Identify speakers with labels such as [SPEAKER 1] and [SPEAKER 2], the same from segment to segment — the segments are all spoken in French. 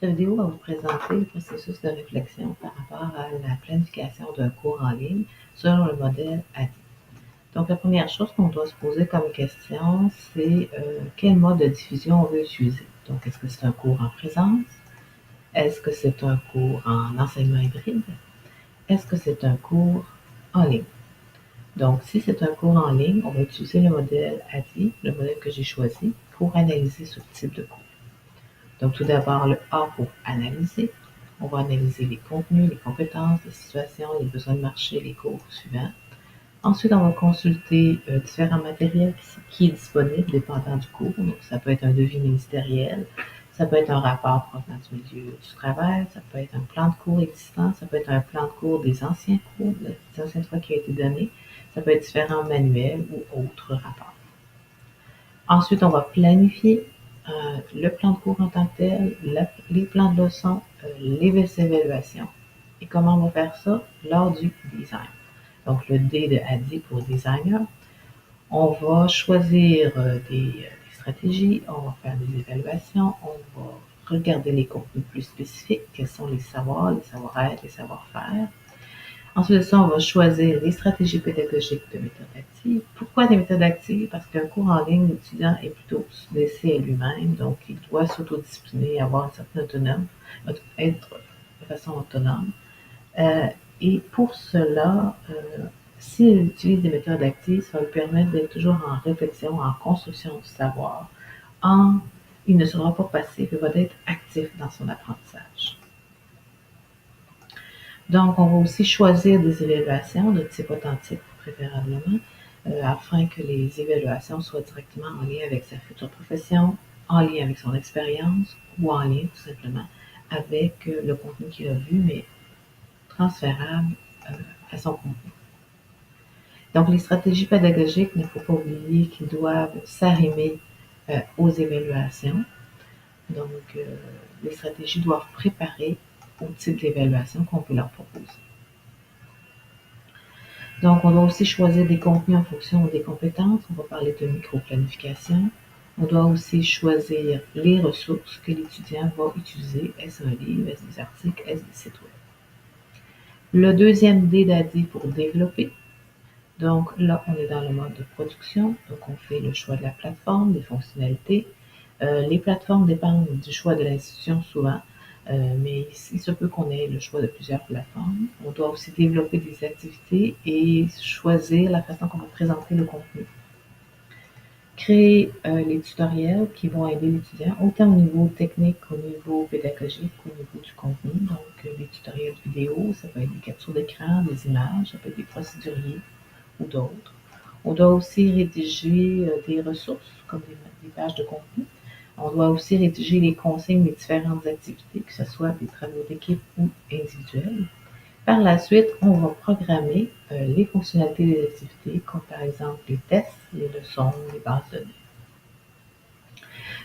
[SPEAKER 1] Cette vidéo va vous présenter le processus de réflexion par rapport à la planification d'un cours en ligne selon le modèle ADI. Donc, la première chose qu'on doit se poser comme question, c'est quel mode de diffusion on veut utiliser. Donc, est-ce que c'est un cours en présence? Est-ce que c'est un cours en enseignement hybride? Est-ce que c'est un cours en ligne? Donc, si c'est un cours en ligne, on va utiliser le modèle ADI, le modèle que j'ai choisi, pour analyser ce type de cours. Donc, tout d'abord, le A pour analyser. On va analyser les contenus, les compétences, les situations, les besoins de marché, les cours suivants. Ensuite, on va consulter différents matériels qui est disponible dépendant du cours. Donc, ça peut être un devis ministériel, ça peut être un rapport provenant du milieu du travail, ça peut être un plan de cours existant, ça peut être un plan de cours des anciens cours, des anciennes fois qui a été donné, ça peut être différents manuels ou autres rapports. Ensuite, on va planifier le plan de cours en tant que tel, les plans de leçons, les évaluations. Et comment on va faire ça? Lors du design. Donc, le D de ADI pour designer. On va choisir des stratégies, on va faire des évaluations, on va regarder les contenus plus spécifiques, quels sont les savoirs, les savoir-être, les savoir-faire. Ensuite de ça, on va choisir les stratégies pédagogiques de méthode active. Pourquoi des méthodes actives? Parce qu'un cours en ligne, l'étudiant est plutôt laissé à lui-même, donc il doit s'autodiscipliner, avoir une certaine autonomie, être de façon autonome. Et pour cela, s'il utilise des méthodes actives, ça va lui permettre d'être toujours en réflexion, en construction du savoir. Il ne sera pas passif, il va être actif dans son apprentissage. Donc, on va aussi choisir des évaluations de type authentique, préférablement, afin que les évaluations soient directement en lien avec sa future profession, en lien avec son expérience ou en lien tout simplement avec le contenu qu'il a vu, mais transférable à son contenu. Donc, les stratégies pédagogiques, il ne faut pas oublier qu'ils doivent s'arrimer aux évaluations. Donc, les stratégies doivent préparer au type d'évaluation qu'on peut leur proposer. Donc, on doit aussi choisir des contenus en fonction des compétences. On va parler de micro-planification. On doit aussi choisir les ressources que l'étudiant va utiliser. Est-ce un livre? Est-ce des articles? Est-ce des sites web? Le deuxième D d'ADI pour développer. Donc là, on est dans le mode de production. Donc, on fait le choix de la plateforme, des fonctionnalités. Les plateformes dépendent du choix de l'institution souvent. Mais il se peut qu'on ait le choix de plusieurs plateformes. On doit aussi développer des activités et choisir la façon qu'on va présenter le contenu. Créer les tutoriels qui vont aider l'étudiant, autant au niveau technique qu'au niveau pédagogique, au niveau du contenu. Donc, les tutoriels vidéo, ça peut être des captures d'écran, des images, ça peut être des procéduriers ou d'autres. On doit aussi rédiger des ressources, comme des pages de contenu. On doit aussi rédiger les consignes des différentes activités, que ce soit des travaux d'équipe ou individuels. Par la suite, on va programmer les fonctionnalités des activités, comme par exemple les tests, les leçons, les bases de données.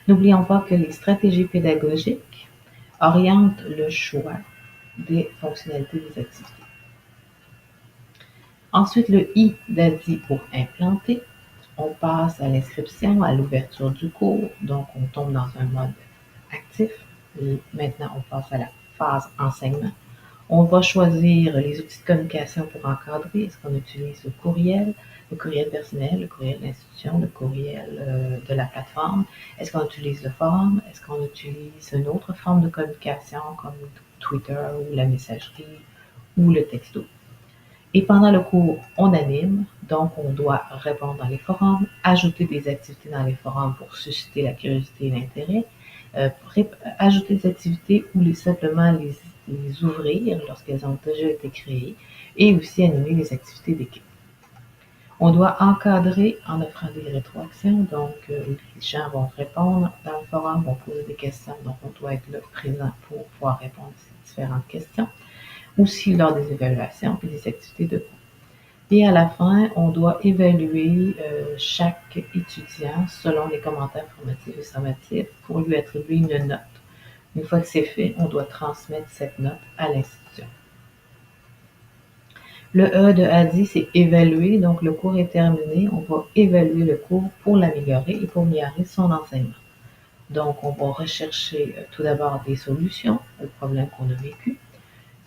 [SPEAKER 1] N'oublions pas que les stratégies pédagogiques orientent le choix des fonctionnalités des activités. Ensuite, le I d'ADI pour implanter. On passe à l'inscription, à l'ouverture du cours, donc on tombe dans un mode actif. Et maintenant, on passe à la phase enseignement. On va choisir les outils de communication pour encadrer. Est-ce qu'on utilise le courriel personnel, le courriel de l'institution, le courriel de la plateforme? Est-ce qu'on utilise le forum? Est-ce qu'on utilise une autre forme de communication comme Twitter ou la messagerie ou le texto? Et pendant le cours, on anime, donc on doit répondre dans les forums, ajouter des activités dans les forums pour susciter la curiosité et l'intérêt, ajouter des activités ou simplement les ouvrir lorsqu'elles ont déjà été créées, et aussi animer les activités d'équipe. On doit encadrer en offrant des rétroactions, donc les gens vont répondre dans le forum, vont poser des questions, donc on doit être là présent pour pouvoir répondre à ces différentes questions. Aussi lors des évaluations et des activités de cours. Et à la fin, on doit évaluer chaque étudiant selon les commentaires formatifs et sommatifs pour lui attribuer une note. Une fois que c'est fait, on doit transmettre cette note à l'institution. Le E de ADI, c'est évaluer, donc le cours est terminé, on va évaluer le cours pour l'améliorer et pour améliorer son enseignement. Donc, on va rechercher tout d'abord des solutions aux problèmes qu'on a vécus.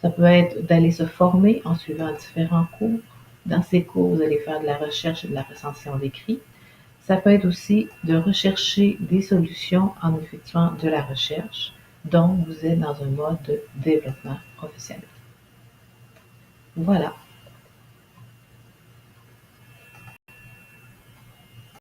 [SPEAKER 1] Ça peut être d'aller se former en suivant différents cours. Dans ces cours, vous allez faire de la recherche et de la recension d'écrits. Ça peut être aussi de rechercher des solutions en effectuant de la recherche. Donc, vous êtes dans un mode de développement professionnel. Voilà.